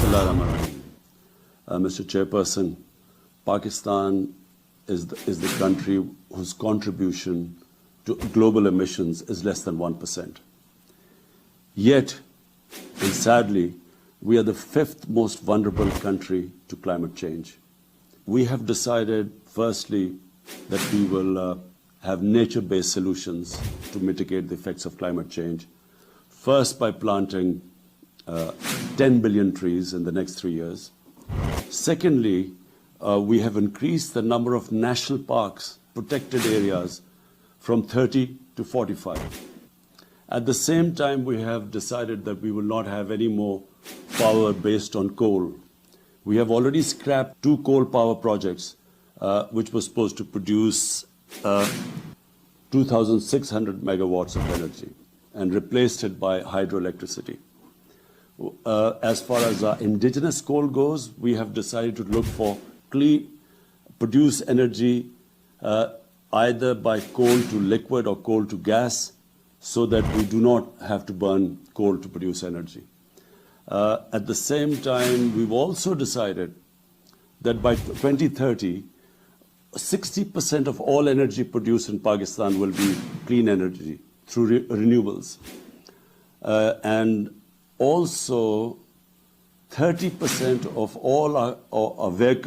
Bismillahirrahmanirrahim. Mr. Chairperson, Pakistan is the country whose contribution to global emissions is less than 1%. Yet, and sadly, we are the fifth most vulnerable country to climate change. We have decided, firstly, that we will have nature-based solutions to mitigate the effects of climate change. First, by planting 10 billion trees in the next 3 years. Secondly, we have increased the number of national parks, protected areas, from 30 to 45. At the same time, we have decided that we will not have any more power based on coal. We have already scrapped 2 coal power projects, which were supposed to produce 2,600 megawatts of energy, and replaced it by hydroelectricity. As far as our indigenous coal goes, we have decided to look for clean, produce energy either by coal to liquid or coal to gas, so that we do not have to burn coal to produce energy. At the same time, we've also decided that by 2030, 60% of all energy produced in Pakistan will be clean energy through renewables. And also, 30% of all our vehicles